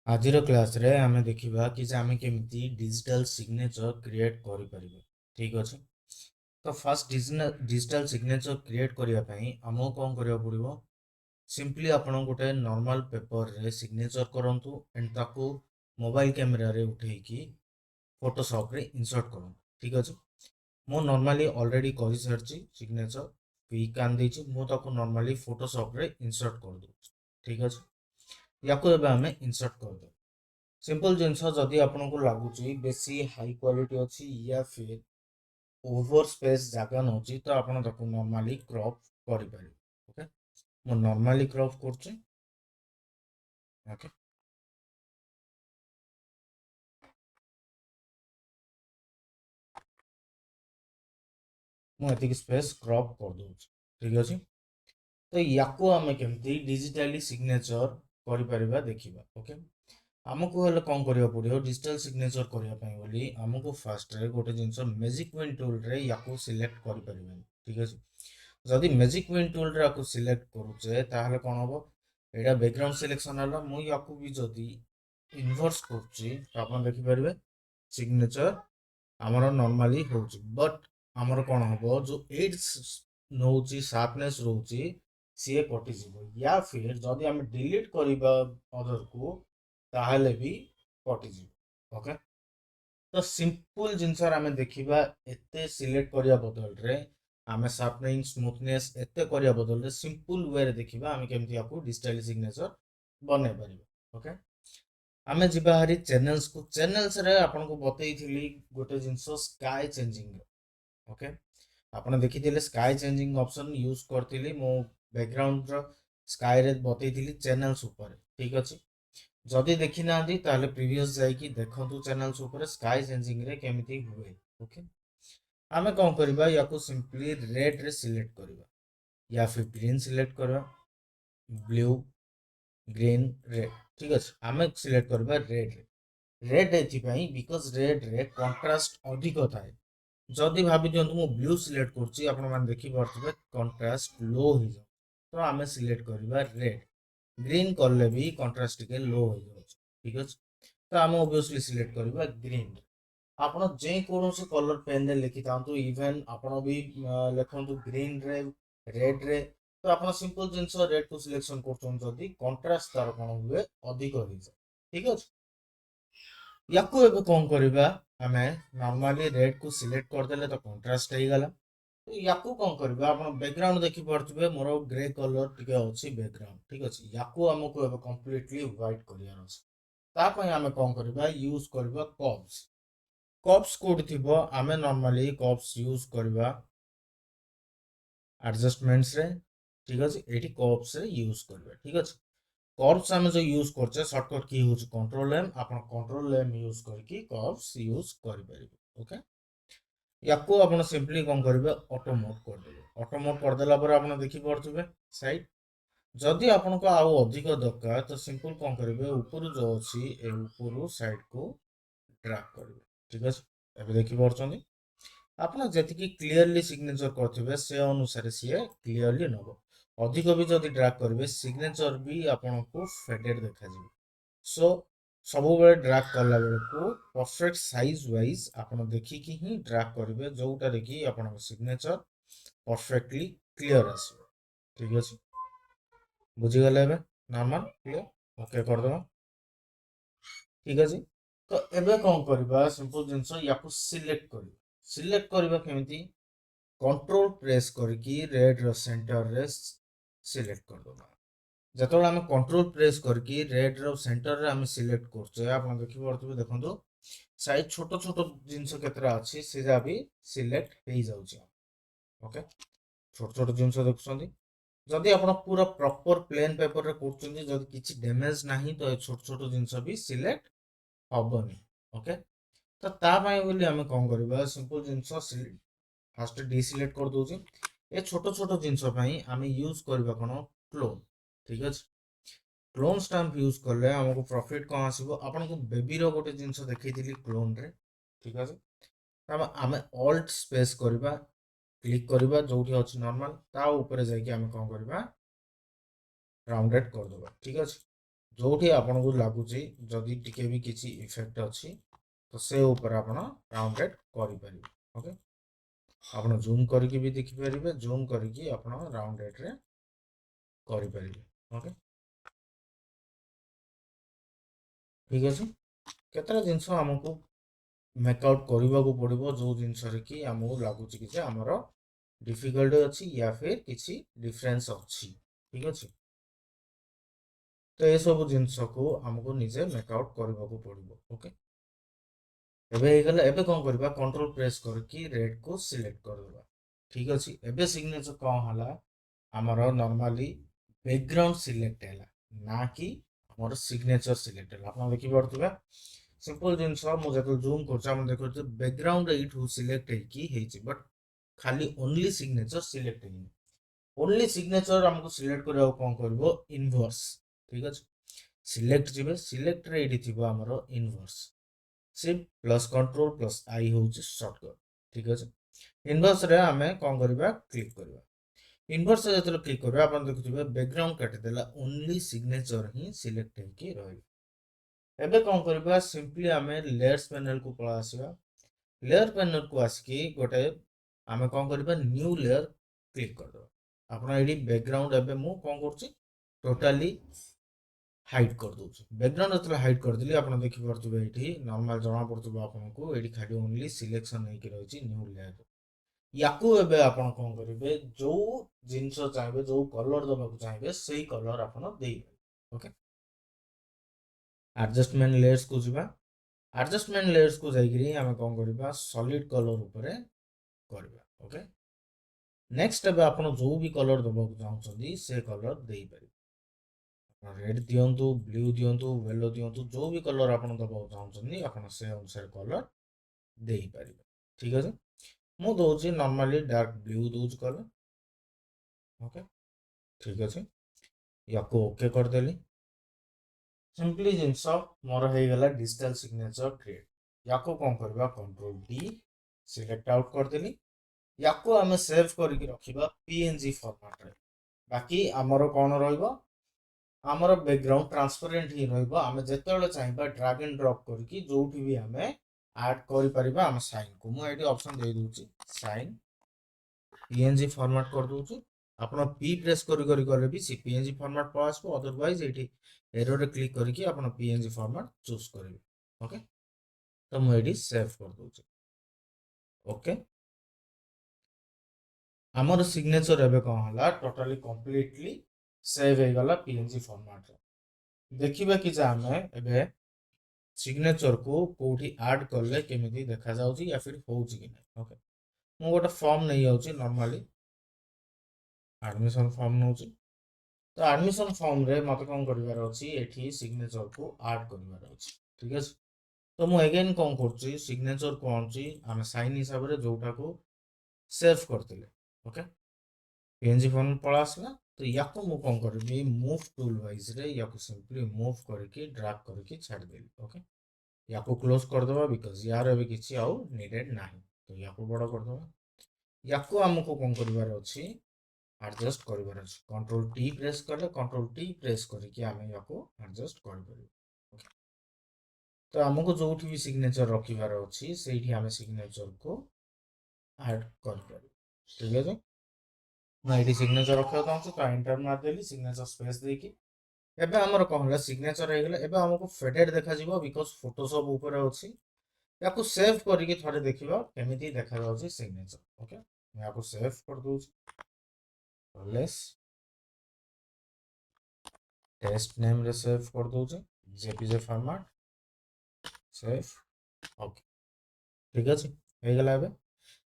आज क्लास रे आमे देखिबा कि जे आमे केमिति डिजिटल सिग्नेचर क्रिएट करि परिबे। ठीक अछि। तो फर्स्ट डिजिटल सिग्नेचर क्रिएट करिया पई हमो कोन करिया पड़िबो। सिंपली आपण गोटे नॉर्मल पेपर रे सिग्नेचर करंतु एंड ताको मोबाइल कैमरा रे उठेई की फोटोशॉप रे इंसर्ट करू। ठीक अछि। मो नॉर्मली ऑलरेडी करि सरछि सिग्नेचर क्विक आन देछि मो ताको नॉर्मली फोटोशॉप रे इंसर्ट कर दउ। ठीक अछि। याको एबे हमें इंसर्ट कर दो। सिंपल जिनस जदि आपको लगुच बेसी हाई क्वालिटी अच्छी या फिर ओवर स्पेस जगह नौची तो आप नॉर्मली क्रॉप करें। ओके मु नॉर्मली क्रॉप कर ओके मुझे स्पेस क्रॉप कर दूँ। ठीक अच्छे। तो या आम केमती डिजिटली सिग्नेचर कर देखा। ओके आमको हेल्ले कौन करा पड़ो डिजिटल सिग्नेचर करने आमको फास्ट गोटे जिनस मैजिक विन टूल रे या सिलेक्ट कर। ठीक अच्छे। जदि मैजिक विन टूल रे सिलेक्ट करुचे ताहले कौन हम यहाँ बैकग्राउंड सिलेक्शन है मुझे भी जदि इनवर्स कर देखिपारे सिग्नेचर आमर नॉर्मली हो बट आमर कौन हम जो एड्स नौ शार्पनेस रोचे सी कटिज या फिर जदि आम डिलीट करवा अदर को ताहले भी कटिज। ओके तो सिंपल जिनस आम देखा एते सिलेक्ट करने बदल रे आम शार्पनिंग स्मूथनेस एते करने बदल रे सिंपल वे देखा आम केमती आपको डिजिटल सिग्नेचर बन पार। ओके आमे जिबा हारी चैनल्स को चैनल्स रे आपन को बतई थिली गोटे जिंस स्काई चेंजिंग। ओके आपन देखि थिले स्काई चेंजिंग ऑप्शन यूज करथिली मो बैकग्राउंड रो स्काई रे बतई थिली चैनल्स ऊपर। ठीक अछि। जदि देखि नांदी ताले प्रीवियस जाई कि देखंतु चैनल्स ऊपर स्काई चेंजिंग रे केमिति हुए। ओके आमे कोन करबा याको सिंपली रेड रे सिलेक्ट करबा या फिर ग्रीन सिलेक्ट करबा ब्लू ग्रीन रेड। ठीक अच्छे आम सिलेक्ट करबा रेड रेड एथपाई बिकज रेड रे कंट्रास्ट अधिक थाए। जदि भाभी दियंतु मु ब्लू सिलेक्ट करछि आपण माने देखि पारथिबे कंट्रास्ट लो हो जाउ तो आमे सिलेक्ट करबा रेड ग्रीन करले भी कंट्रास्ट टिके लो हो जाउ। ठीक अछि। तो आम ऑब्वियसली सिलेक्ट करबा ग्रीन। आपण जे कोनोसी कलर पेन रे लिखि तांतु इवन आपण भी लिखंतु ग्रीन रे रेड रे तो आप सिंपल जिनस रेड को सिलेक्शन कर कंट्रास्ट तार कौन हुए अधिक हो जाए। ठीक अच्छे। या कौन करवा आम नॉर्मली रेड को सिलेक्ट करदे तो कंट्रास्ट हो गला। या कौन करवा आप बैकग्राउंड देखि पारे मोर ग्रे कलर टी अच्छी बैकग्राउंड। ठीक अच्छे या आमको कम्प्लीटली व्हाइट करार आम कौन करवा यूज करवा कप्स कप्स कोड थी आम नॉर्मली कप्स यूज करवा एडजस्टमेंट्स रे। ठीक अच्छे ये कप्स रे यूज करवा। ठीक अच्छे कर्व्स आम जो यूज करछे शॉर्टकट की होची कंट्रोल एम आपण कंट्रोल एम यूज करके कर्व्स यूज कर परिबे। ओके याको आपण सिंपली कोन करबे ऑटो मोड कर देबे। ऑटो मोड कर देला पर आपण देखि परथुबे साइड जदि आपण को आउ अधिक दरकार तो सिंपल कोन करबे ऊपर जो अछि ए ऊपर साइड को ड्रैग करबे। ठीक अछि एबे देखि परछनी आपण जेतिकी क्लियरली सिग्नेचर करथिबे से अनुसार से क्लियरली नबो अधिक भी जदि ड्रैग करेंगे सिग्नेचर भी आपन को फेडेड देखा जी। सो सब बेले ड्रैग करला बेले को परफेक्ट साइज वाइज आपन देखिकी ही ड्रैग करेंगे जोटा देखि आपन सिग्नेचर परफेक्टली क्लियर आसो। ठीक अछि बुझी गले एबे नॉर्मल क्लियर ओके कर दो। ठीक अछि तो एबे कोन करबा सिंपल जिंस याको सिलेक्ट करबा सिलेक्ट करबा केमिति कंट्रोल प्रेस करके रेड रो सेंटर रे सिलेक्ट कर दो। जतो आम कंट्रोल प्रेस करके रेड रो सेंटर रे आम सिलेक्ट करछे आप देखि परथबे देखंतु साइज छोट छोट जिंस केतरा अछि से जा भी सिलेक्ट हे जाउछ। ओके छोट छोट जिंस देखुछंती जदि आपण पूरा प्रॉपर प्लेन पेपर रे करछंती जदि किछि डैमेज नाही तो छोट छोट जिंस भी सिलेक्ट हबनी। ओके तो ता पई बोली आम कोन करबा सिंपल जिंस फास्ट डिसिलेक्ट कर दोछि ए छोट छोट जिंस पई आम यूज करबा कोन क्लोन। ठीक अछि क्लोन स्टाम्प यूज करले हमको प्रॉफिट कौन आसीबो आपन को बेबी रो गोटे जिंस देखैथिली क्लोन रे। ठीक अछि तब आमे ऑल्ट स्पेस करबा क्लिक करबा जोठी अछि नॉर्मल ता ऊपर जाय कि आमे कोन करबा राउंडेड कर देबा। ठीक अछि जोठी आपको लगुच जदि टिके भी किसी इफेक्ट अच्छी तो से ऊपर आपण राउंड रेड करें। ओके आप जूम करके भी देखिपारे जूम करके आप राउंड रेड रे करें। ओके ठीक अच्छे केतटा जिनस आमको मेकआउट करने को पड़ो जो जिनस कि आमको लगुच कि आमर डिफिकल्टी अच्छी या फिर किसी डिफरेंस अच्छी ठीक अच्छे तो ये सब जिनस को आमको निजे मेकआउट करने को पड़ो। ओके एबे कौन करवा कंट्रोल प्रेस करके रेड को सिलेक्ट करदे ठीक अच्छे एबे सिग्नेचर कौन है आमर नॉर्मली बैकग्राउंड सिलेक्ट है ना कि आमर सिग्नेचर सिलेक्ट है आप देखी पारे सिंपल जिनस मुझे जूम कर देखो बैकग्राउंड यू सिलेक्ट बट खाली ओनली सिग्नेचर सिलेक्ट है ओनली सिग्नेचर हमको सिलेक्ट करने कौन कर इनवर्स ठीक अच्छे सिलेक्ट जी सिलेक्ट रे आमर inverse shift plus control plus I हूँ शॉर्टकट ठीक अच्छे इनवर्स रे आमे कौन करवा क्लिक करवा इनवर्स जो क्लिक करवा आप देखुए बैकग्राउंड काटिदेला ओनली सिग्नेचर ही सिलेक्ट होके रही एबे कौन करवा सिंपली आमे लेयर्स पैनल को पळा आसीबा लेयर पैनल को आसिकी गोटे आमे कौन करवा न्यू लेयर क्लिक कर दो आपन एडी बैकग्राउंड एबे मु कौन करछि टोटली हाइड कर दूँ बैकग्राउंड जो हाइड करदेली आप देखिपे ये नॉर्मल जना पड़ो आपको ये खाली ओनली सिलेक्शन होकर रही न्यू लेयर या कौन करेंगे जो जिनस चाहिए जो कलर दबा चाहिए से कलर आप ओके एडजस्टमेंट लेयर्स को जावा एडजस्टमेंट लेयर्स को जाकरी आम कौन करवा सॉलिड कलर ऊपर करवा ओके नेक्स्ट एबे आप जो भी कलर दबा चाहते से कलर दे पारे रेड दिंतु ब्लू दिंतु येलो दिंतु जो भी कलर आप दबा चाहते आप से अनुसार कलर दे पारे ठीक है मु दौर नॉर्मली डार्क ब्लू दौर कलर ओके ठीक अच्छे या ओके करदेली सिंपली जिनस मोर हो गला डिजिटल सिग्नेचर क्रिएट या कौन करवा कंट्रोल डी सिलेक्ट आउट करदेली या आम सेव करके रखा पीएनजी फॉर्मेट रे बाकी आमर कौन रहिबो आमर बैकग्राउंड ट्रांसपेरेंट ही रहिबो आमे जेतेबेले चाहिबा ड्रैग एंड ड्रॉप करके जोठी भी आमे ऐड करि परिबा आम साइन को मु एटी ऑप्शन दे दूची साइन पीएनजी फॉर्मेट कर दूची आपण पी प्रेस करी गले भी सी पीएनजी फॉर्मेट पास को अदरवाइज एटी एरर रे क्लिक करके आपण पीएनजी फॉर्मेट चूज करिवे ओके तो मु एटी सेव कर दूची ओके आमर सिग्नेचर एबे कोन हला टोटली कंप्लीटली सेव हो गला पीएनजी फॉर्मेट रे देखिबा कि आमे एबे सिग्नेचर को कोठी ऐड करले केमिति देखा जाउची या फिर होउची कि नै ओके मु गोटे फॉर्म नहीं जाउची नॉर्मली एडमिशन फॉर्म नउची तो एडमिशन फॉर्म रे मते कोन करिवार अछि एठी सिग्नेचर को ऐड करिवार अछि ठीक है तो मु अगेन कोन करछि सिग्नेचर को आछि हम साइन हिसाब रे जोटा को सेव करथिले ओके पीएनजी फॉर्म पळा आसला तो याको मु कोन करबी मूव टूल वाइज रे याको सिंपली मूव करके ड्रैग करके छाड़ देली ओके याको क्लोज कर दबा बिकॉज़ यार अबे किछि आउ नीडेड नाही तो याको बड़ कर दबा याको हमको कोन करिवार अछि एडजस्ट करिवार अछि कंट्रोल टी प्रेस करले कंट्रोल टी प्रेस करके आमे याको एडजस्ट कर परिबो ओके तो हमको जोठी भी सिग्नेचर रखिवार अछि सेठी आमे सिग्नेचर को ऐड कर परिबो ठीक है ना एटी सिग्नेचर रखा चाहूँ तो एंटर मार देली सिग्नेचर स्पेस देकी एबे हमर कहला सिग्नेचर हो गला एबे हमको फेडेड देखा जिवो बिकॉज़ फोटोशॉप ऊपर अछि याको सेव करके थोड़े देखिबा केमिति देखा जाउची सिग्नेचर ओके मैं याको सेव कर दूँ लेस टेस्ट नेम रे सेव कर दूँ जेपीजे फॉर्मेट सेव ओके ठीक अछि हे गला एबे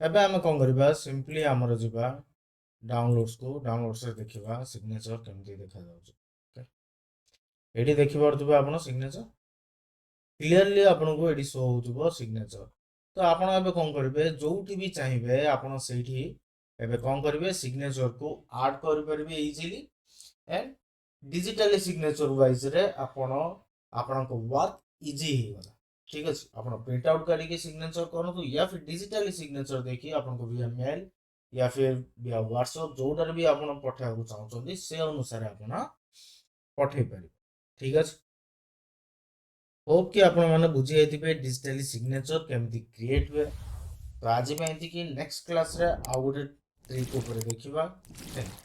एबे हम कोन करबा सिंपली हमर जिबा डाउनलोड्स को डाउनलोड्स रे देखिबा सिग्नेचर केमिति देखा जाउची ओके एठी देखि पारथुबा आपण सिग्नेचर क्लियरली आपन को एडी शो होउथबो सिग्नेचर तो आपण एबे कोन करबे जोठी भी चाहिबे आपण सेठी एबे कोन करबे सिग्नेचर को ऐड कर परबे easily and digitally signature wise रे आपण आपण को वर्क इजी हो गला ठीक अछि आपण प्रिंट आउट करी के सिग्नेचर करनु या फिर डिजिटली सिग्नेचर देखि आपण को via मेल या फिर via व्हाट्सएप जोडर भी आपण पठाबो चाहउछन्ती से अनुसार आपण पठै पारि ठीक अछि। होप कि आपण माने बुझी जाइथिबे डिजिटली सिग्नेचर केमती क्रिएट हुए। तो आज मैं एतिकी नेक्स्ट क्लास रे आउ गोटे ट्रिक ऊपर देखिबा। Thank you.